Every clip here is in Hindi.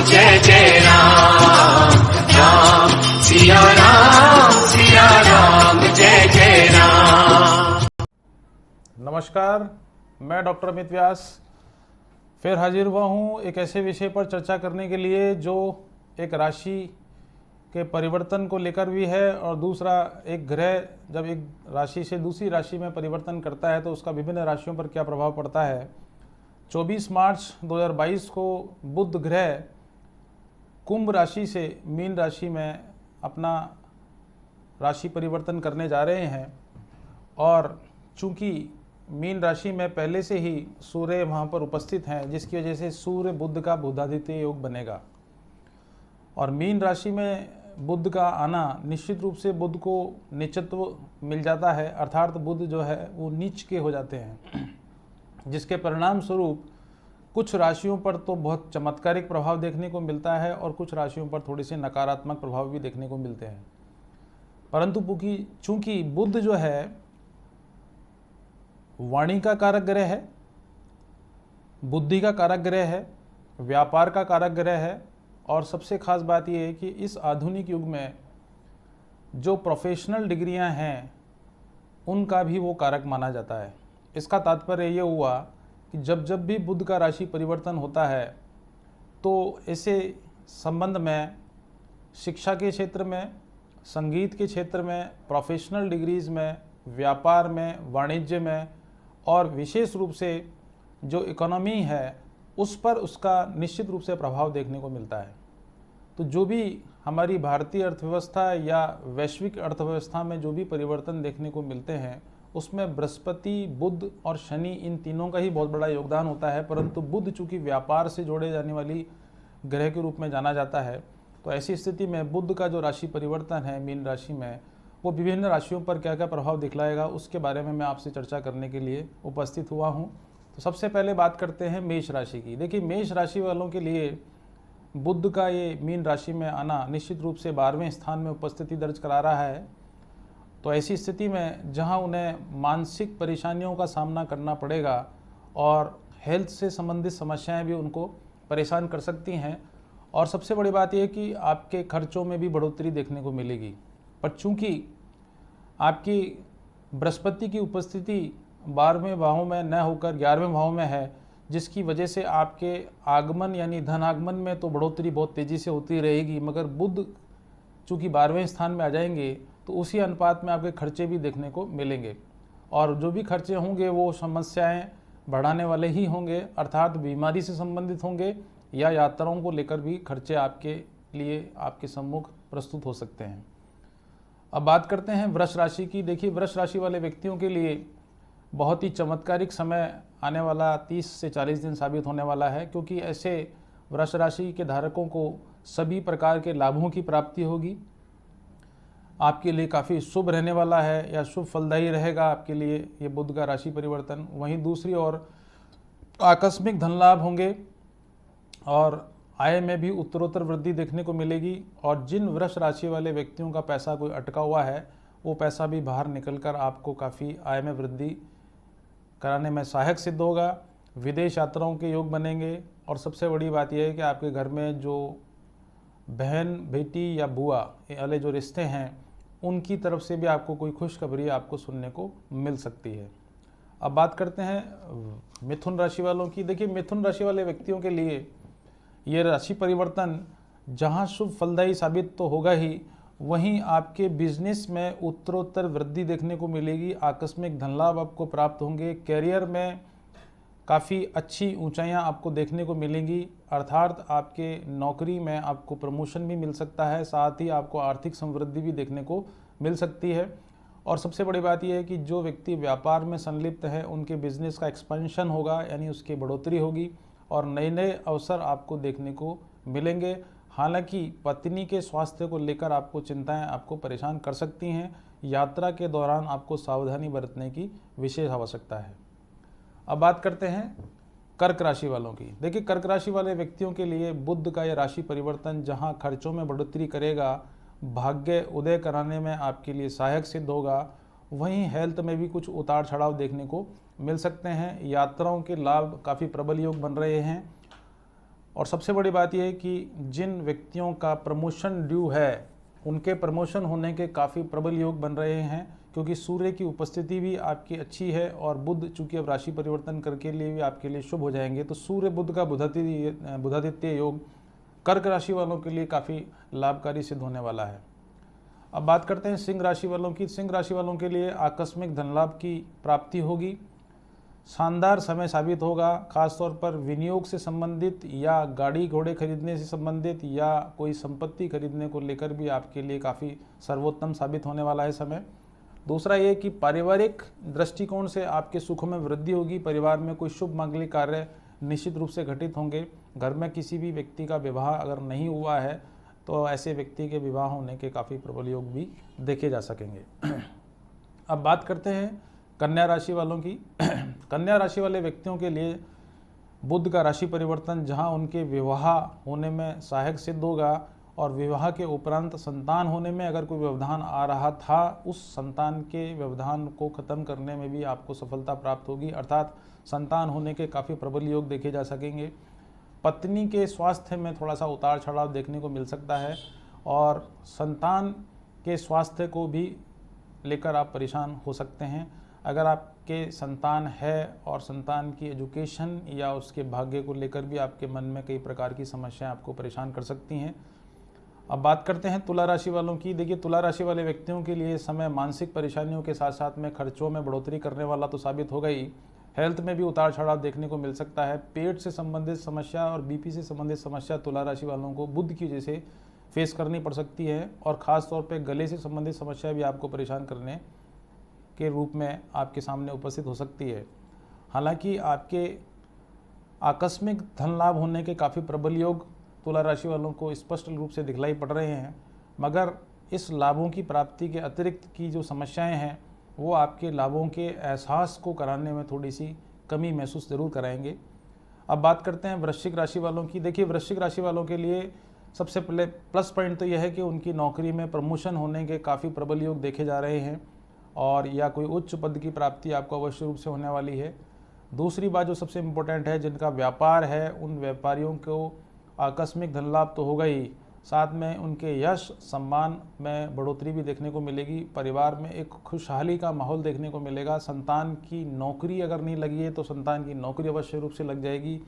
जय जय राम, राम सिया राम, जय जय राम। नमस्कार, मैं डॉक्टर अमित व्यास फिर हाजिर हुआ हूँ एक ऐसे विषय पर चर्चा करने के लिए जो एक राशि के परिवर्तन को लेकर भी है और दूसरा एक ग्रह जब एक राशि से दूसरी राशि में परिवर्तन करता है तो उसका विभिन्न राशियों पर क्या प्रभाव पड़ता है। 24 मार्च 2022 को बुध ग्रह कुंभ राशि से मीन राशि में अपना राशि परिवर्तन करने जा रहे हैं और चूंकि मीन राशि में पहले से ही सूर्य वहाँ पर उपस्थित हैं जिसकी वजह से सूर्य बुध का बुधादित्य योग बनेगा और मीन राशि में बुध का आना निश्चित रूप से बुध को नीचत्व मिल जाता है, अर्थात बुध जो है वो नीच के हो जाते हैं, जिसके परिणाम स्वरूप कुछ राशियों पर तो बहुत चमत्कारिक प्रभाव देखने को मिलता है और कुछ राशियों पर थोड़े से नकारात्मक प्रभाव भी देखने को मिलते हैं। परंतु चूंकि बुध जो है वाणी का कारक ग्रह है, बुद्धि का कारक ग्रह है, व्यापार का कारक ग्रह है और सबसे खास बात यह है कि इस आधुनिक युग में जो प्रोफेशनल डिग्रियां हैं उनका भी वो कारक माना जाता है। इसका तात्पर्य ये हुआ कि जब भी बुध का राशि परिवर्तन होता है तो ऐसे संबंध में शिक्षा के क्षेत्र में, संगीत के क्षेत्र में, प्रोफेशनल डिग्रीज में, व्यापार में, वाणिज्य में और विशेष रूप से जो इकोनॉमी है उस पर उसका निश्चित रूप से प्रभाव देखने को मिलता है। तो जो भी हमारी भारतीय अर्थव्यवस्था या वैश्विक अर्थव्यवस्था में जो भी परिवर्तन देखने को मिलते हैं उसमें बृहस्पति, बुध और शनि इन तीनों का ही बहुत बड़ा योगदान होता है। परंतु बुध चूंकि व्यापार से जोड़े जाने वाली ग्रह के रूप में जाना जाता है तो ऐसी स्थिति में बुध का जो राशि परिवर्तन है मीन राशि में वो विभिन्न राशियों पर क्या क्या प्रभाव दिखलाएगा उसके बारे में मैं आपसे चर्चा करने के लिए उपस्थित हुआ हूँ। तो सबसे पहले बात करते हैं मेष राशि की। देखिए, मेष राशि वालों के लिए बुध का ये मीन राशि में आना निश्चित रूप से 12वें स्थान में उपस्थिति दर्ज करा रहा है। तो ऐसी स्थिति में जहां उन्हें मानसिक परेशानियों का सामना करना पड़ेगा और हेल्थ से संबंधित समस्याएं भी उनको परेशान कर सकती हैं और सबसे बड़ी बात यह है कि आपके खर्चों में भी बढ़ोतरी देखने को मिलेगी। पर चूंकि आपकी बृहस्पति की उपस्थिति 12वें भाव में न होकर 11वें भाव में है जिसकी वजह से आपके आगमन यानी धन आगमन में तो बढ़ोतरी बहुत तेज़ी से होती रहेगी, मगर बुध चूँकि 12वें स्थान में आ जाएंगे तो उसी अनुपात में आपके खर्चे भी देखने को मिलेंगे और जो भी खर्चे होंगे वो समस्याएं बढ़ाने वाले ही होंगे, अर्थात बीमारी से संबंधित होंगे या यात्राओं को लेकर भी खर्चे आपके लिए आपके सम्मुख प्रस्तुत हो सकते हैं। अब बात करते हैं वृष राशि की। देखिए, वृष राशि वाले व्यक्तियों के लिए बहुत ही चमत्कारिक समय आने वाला 30 से 40 दिन साबित होने वाला है, क्योंकि ऐसे वृष राशि के धारकों को सभी प्रकार के लाभों की प्राप्ति होगी। आपके लिए काफ़ी शुभ रहने वाला है या शुभ फलदायी रहेगा आपके लिए ये बुध का राशि परिवर्तन। वहीं दूसरी ओर आकस्मिक धन लाभ होंगे और आय में भी उत्तरोत्तर वृद्धि देखने को मिलेगी और जिन वृष राशि वाले व्यक्तियों का पैसा कोई अटका हुआ है वो पैसा भी बाहर निकलकर आपको काफ़ी आय में वृद्धि कराने में सहायक सिद्ध होगा। विदेश यात्राओं के योग बनेंगे और सबसे बड़ी बात यह है कि आपके घर में जो बहन, बेटी या बुआ वाले जो रिश्ते हैं उनकी तरफ से भी आपको कोई खुशखबरी आपको सुनने को मिल सकती है। अब बात करते हैं मिथुन राशि वालों की। देखिए, मिथुन राशि वाले व्यक्तियों के लिए ये राशि परिवर्तन जहां शुभ फलदायी साबित तो होगा ही, वहीं आपके बिजनेस में उत्तरोत्तर वृद्धि देखने को मिलेगी। आकस्मिक धन लाभ आपको प्राप्त होंगे। कैरियर में काफ़ी अच्छी ऊंचाइयां आपको देखने को मिलेंगी, अर्थात आपके नौकरी में आपको प्रमोशन भी मिल सकता है, साथ ही आपको आर्थिक समृद्धि भी देखने को मिल सकती है। और सबसे बड़ी बात यह है कि जो व्यक्ति व्यापार में संलिप्त है उनके बिजनेस का एक्सपेंशन होगा, यानी उसकी बढ़ोतरी होगी और नए नए अवसर आपको देखने को मिलेंगे। हालांकि पत्नी के स्वास्थ्य को लेकर आपको चिंताएं आपको परेशान कर सकती हैं। यात्रा के दौरान आपको सावधानी बरतने की विशेष आवश्यकता है। अब बात करते हैं कर्क राशि वालों की। देखिए, कर्क राशि वाले व्यक्तियों के लिए बुध का यह राशि परिवर्तन जहां खर्चों में बढ़ोतरी करेगा, भाग्य उदय कराने में आपके लिए सहायक सिद्ध होगा, वहीं हेल्थ में भी कुछ उतार चढ़ाव देखने को मिल सकते हैं। यात्राओं के लाभ काफ़ी प्रबल योग बन रहे हैं और सबसे बड़ी बात यह है कि जिन व्यक्तियों का प्रमोशन ड्यू है उनके प्रमोशन होने के काफ़ी प्रबल योग बन रहे हैं, क्योंकि सूर्य की उपस्थिति भी आपकी अच्छी है और बुध चूंकि अब राशि परिवर्तन करके लिए भी आपके लिए शुभ हो जाएंगे। तो सूर्य बुध का बुधादित्य योग कर्क राशि वालों के लिए काफ़ी लाभकारी सिद्ध होने वाला है। अब बात करते हैं सिंह राशि वालों की। सिंह राशि वालों के लिए आकस्मिक धन लाभ की प्राप्ति होगी, शानदार समय साबित होगा। खासतौर पर विनियोग से संबंधित या गाड़ी घोड़े खरीदने से संबंधित या कोई संपत्ति खरीदने को लेकर भी आपके लिए काफ़ी सर्वोत्तम साबित होने वाला है समय। दूसरा ये कि पारिवारिक दृष्टिकोण से आपके सुखों में वृद्धि होगी। परिवार में कोई शुभ मांगलिक कार्य निश्चित रूप से घटित होंगे। घर में किसी भी व्यक्ति का विवाह अगर नहीं हुआ है तो ऐसे व्यक्ति के विवाह होने के काफ़ी प्रबल योग भी देखे जा सकेंगे। अब बात करते हैं कन्या राशि वालों की। कन्या राशि वाले व्यक्तियों के लिए बुध का राशि परिवर्तन जहां उनके विवाह होने में सहायक सिद्ध होगा और विवाह के उपरांत संतान होने में अगर कोई व्यवधान आ रहा था, उस संतान के व्यवधान को खत्म करने में भी आपको सफलता प्राप्त होगी, अर्थात संतान होने के काफ़ी प्रबल योग देखे जा सकेंगे। पत्नी के स्वास्थ्य में थोड़ा सा उतार चढ़ाव देखने को मिल सकता है और संतान के स्वास्थ्य को भी लेकर आप परेशान हो सकते हैं। अगर आपके संतान है और संतान की एजुकेशन या उसके भाग्य को लेकर भी आपके मन में कई प्रकार की समस्याएं आपको परेशान कर सकती हैं। अब बात करते हैं तुला राशि वालों की। देखिए, तुला राशि वाले व्यक्तियों के लिए समय मानसिक परेशानियों के साथ साथ में खर्चों में बढ़ोतरी करने वाला तो साबित होगा ही, हेल्थ में भी उतार चढ़ाव देखने को मिल सकता है। पेट से संबंधित समस्या और बीपी से संबंधित समस्या तुला राशि वालों को बुध की वजह से फेस करनी पड़ सकती है और ख़ास तौर पे गले से संबंधित समस्या भी आपको परेशान करने के रूप में आपके सामने उपस्थित हो सकती है। हालांकि आपके आकस्मिक धन लाभ होने के काफ़ी प्रबल योग तुला राशि वालों को स्पष्ट रूप से दिखलाई पड़ रहे हैं, मगर इस लाभों की प्राप्ति के अतिरिक्त की जो समस्याएं हैं वो आपके लाभों के एहसास को कराने में थोड़ी सी कमी महसूस ज़रूर कराएंगे। अब बात करते हैं वृश्चिक राशि वालों की। देखिए, वृश्चिक राशि वालों के लिए सबसे पहले प्लस पॉइंट तो यह है कि उनकी नौकरी में प्रमोशन होने के काफ़ी प्रबल योग देखे जा रहे हैं और या कोई उच्च पद की प्राप्ति आपको अवश्य रूप से होने वाली है। दूसरी बात जो सबसे इम्पोर्टेंट है, जिनका व्यापार है उन व्यापारियों को आकस्मिक धन लाभ तो होगा ही, साथ में उनके यश सम्मान में बढ़ोतरी भी देखने को मिलेगी। परिवार में एक खुशहाली का माहौल देखने को मिलेगा। संतान की नौकरी अगर नहीं लगी है तो संतान की नौकरी अवश्य रूप से लग जाएगी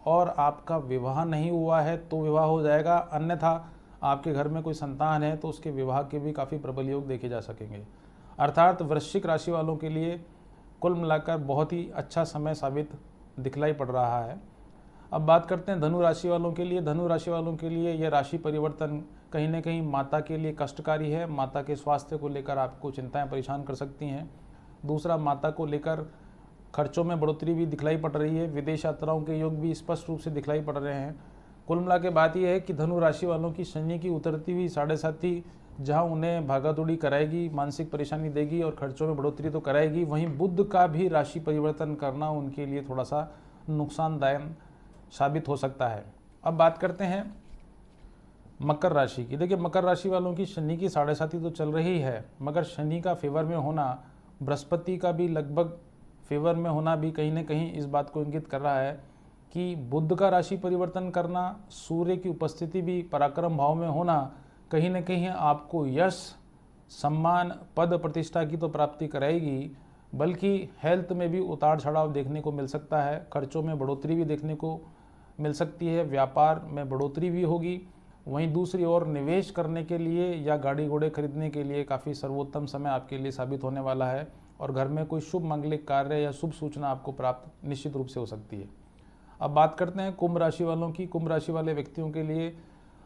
और आपका विवाह नहीं हुआ है तो विवाह हो जाएगा, अन्यथा आपके घर में कोई संतान है तो उसके विवाह के भी काफ़ी प्रबल योग देखे जा सकेंगे। अर्थात वृश्चिक राशि वालों के लिए कुल मिलाकर बहुत ही अच्छा समय साबित दिखलाई पड़ रहा है। अब बात करते हैं धनु राशि वालों के लिए। धनु राशि वालों के लिए यह राशि परिवर्तन कहीं ना कहीं माता के लिए कष्टकारी है। माता के स्वास्थ्य को लेकर आपको चिंताएं परेशान कर सकती हैं। दूसरा, माता को लेकर खर्चों में बढ़ोतरी भी दिखलाई पड़ रही है। विदेश यात्राओं के योग भी स्पष्ट रूप से दिखलाई पड़ रहे हैं। कुल मिला के बात यह है कि धनु राशि वालों की शनि की उतरती हुई 7.5 जहां उन्हें भागादौड़ी कराएगी, मानसिक परेशानी देगी और खर्चों में बढ़ोतरी तो कराएगी, वहीं बुध का भी राशि परिवर्तन करना उनके लिए थोड़ा सा नुकसानदायक साबित हो सकता है। अब बात करते हैं मकर राशि की। देखिए, मकर राशि वालों की शनि की 7.5 तो चल रही है, मगर शनि का फेवर में होना, बृहस्पति का भी लगभग फेवर में होना भी कहीं ना कहीं इस बात को इंगित कर रहा है कि बुध का राशि परिवर्तन करना, सूर्य की उपस्थिति भी पराक्रम भाव में होना कहीं ना कहीं आपको यश, सम्मान, पद प्रतिष्ठा की तो प्राप्ति कराएगी, बल्कि हेल्थ में भी उतार चढ़ाव देखने को मिल सकता है। खर्चों में बढ़ोतरी भी देखने को मिल सकती है, व्यापार में बढ़ोतरी भी होगी। वहीं दूसरी ओर निवेश करने के लिए या गाड़ी घोड़े खरीदने के लिए काफ़ी सर्वोत्तम समय आपके लिए साबित होने वाला है और घर में कोई शुभ मांगलिक कार्य या शुभ सूचना आपको प्राप्त निश्चित रूप से हो सकती है। अब बात करते हैं कुंभ राशि वालों की। कुंभ राशि वाले व्यक्तियों के लिए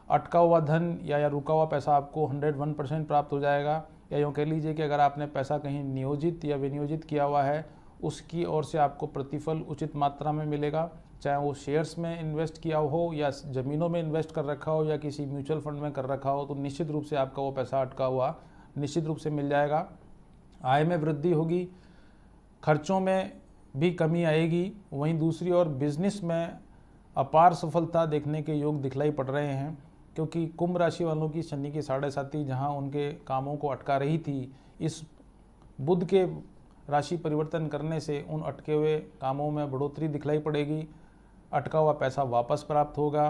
अटका हुआ धन या रुका हुआ पैसा आपको 101% प्राप्त हो जाएगा, या यूँ कह लीजिए कि अगर आपने पैसा कहीं नियोजित या विनियोजित किया हुआ है उसकी ओर से आपको प्रतिफल उचित मात्रा में मिलेगा, चाहे वो शेयर्स में इन्वेस्ट किया हो या ज़मीनों में इन्वेस्ट कर रखा हो या किसी म्यूचुअल फंड में कर रखा हो, तो निश्चित रूप से आपका वो पैसा अटका हुआ निश्चित रूप से मिल जाएगा। आय में वृद्धि होगी, खर्चों में भी कमी आएगी। वहीं दूसरी ओर बिजनेस में अपार सफलता देखने के योग दिखलाई पड़ रहे हैं, क्योंकि कुंभ राशि वालों की शनि की 7.5 जहां उनके कामों को अटका रही थी, इस बुध के राशि परिवर्तन करने से उन अटके हुए कामों में बढ़ोतरी दिखलाई पड़ेगी। अटका हुआ पैसा वापस प्राप्त होगा।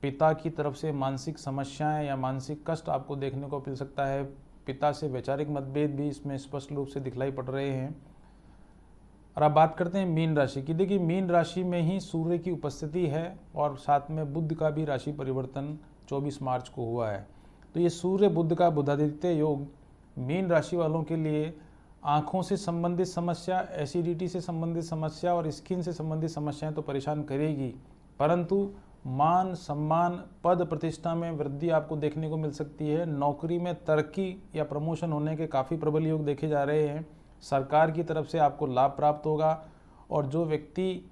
पिता की तरफ से मानसिक समस्याएं या मानसिक कष्ट आपको देखने को मिल सकता है। पिता से वैचारिक मतभेद भी इसमें स्पष्ट रूप से दिखलाई पड़ रहे हैं। और अब बात करते हैं मीन राशि की। देखिए, मीन राशि में ही सूर्य की उपस्थिति है और साथ में बुध का भी राशि परिवर्तन 24 मार्च को हुआ है। तो ये सूर्य बुध का बुधादित्य योग मीन राशि वालों के लिए आँखों से संबंधित समस्या, एसिडिटी से संबंधित समस्या और स्किन से संबंधित समस्याएं तो परेशान करेगी, परंतु मान सम्मान, पद प्रतिष्ठा में वृद्धि आपको देखने को मिल सकती है। नौकरी में तरक्की या प्रमोशन होने के काफ़ी प्रबल योग देखे जा रहे हैं। सरकार की तरफ से आपको लाभ प्राप्त होगा और जो व्यक्ति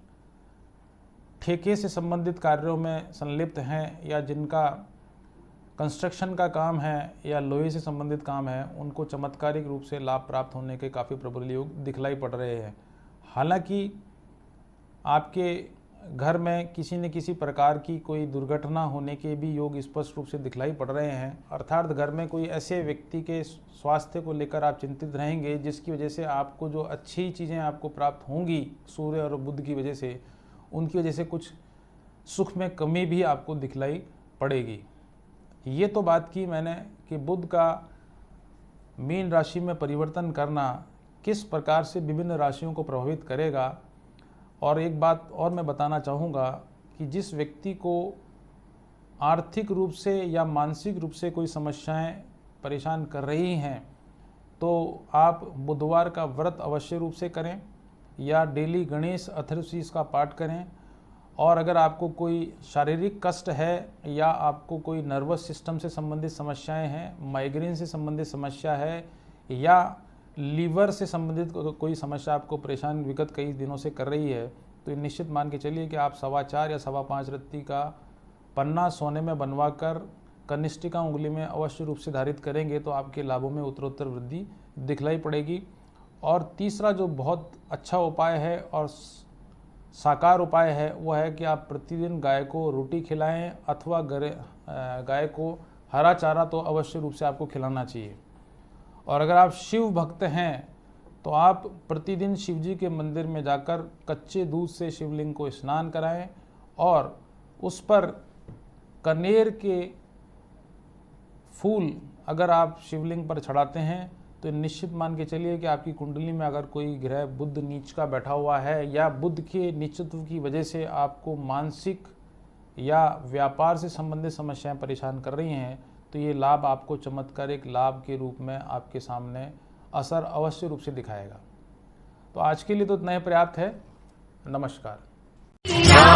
ठेके से संबंधित कार्यों में संलिप्त हैं या जिनका कंस्ट्रक्शन का काम है या लोहे से संबंधित काम है, उनको चमत्कारिक रूप से लाभ प्राप्त होने के काफ़ी प्रबल योग दिखलाई पड़ रहे हैं। हालांकि आपके घर में किसी न किसी प्रकार की कोई दुर्घटना होने के भी योग स्पष्ट रूप से दिखलाई पड़ रहे हैं, अर्थात घर में कोई ऐसे व्यक्ति के स्वास्थ्य को लेकर आप चिंतित रहेंगे जिसकी वजह से आपको जो अच्छी चीज़ें आपको प्राप्त होंगी सूर्य और बुध की वजह से, उनकी वजह से कुछ सुख में कमी भी आपको दिखलाई पड़ेगी। ये तो बात की मैंने कि बुध का मीन राशि में परिवर्तन करना किस प्रकार से विभिन्न राशियों को प्रभावित करेगा। और एक बात और मैं बताना चाहूँगा कि जिस व्यक्ति को आर्थिक रूप से या मानसिक रूप से कोई समस्याएं परेशान कर रही हैं, तो आप बुधवार का व्रत अवश्य रूप से करें या डेली गणेश अथर्वशीष का पाठ करें। और अगर आपको कोई शारीरिक कष्ट है या आपको कोई नर्वस सिस्टम से संबंधित समस्याएं हैं, माइग्रेन से संबंधित समस्या है या लीवर से संबंधित कोई समस्या आपको परेशान विगत कई दिनों से कर रही है, तो ये निश्चित मान के चलिए कि आप 4.25 या 5.25 रत्ती का पन्ना सोने में बनवाकर कनिष्ठिका उंगली में अवश्य रूप से धारित करेंगे तो आपके लाभों में उत्तरोत्तर वृद्धि दिखलाई पड़ेगी। और तीसरा जो बहुत अच्छा उपाय है और साकार उपाय है वह है कि आप प्रतिदिन गाय को रोटी खिलाएं अथवा गाय को हरा चारा तो अवश्य रूप से आपको खिलाना चाहिए। और अगर आप शिव भक्त हैं तो आप प्रतिदिन शिव जी के मंदिर में जाकर कच्चे दूध से शिवलिंग को स्नान कराएं और उस पर कनेर के फूल अगर आप शिवलिंग पर चढ़ाते हैं तो निश्चित मान के चलिए कि आपकी कुंडली में अगर कोई ग्रह बुध नीच का बैठा हुआ है या बुध के नीचत्व की वजह से आपको मानसिक या व्यापार से संबंधित समस्याएं परेशान कर रही हैं, तो ये लाभ आपको चमत्कारिक लाभ के रूप में आपके सामने असर अवश्य रूप से दिखाएगा। तो आज के लिए तो इतना ही पर्याप्त है। नमस्कार।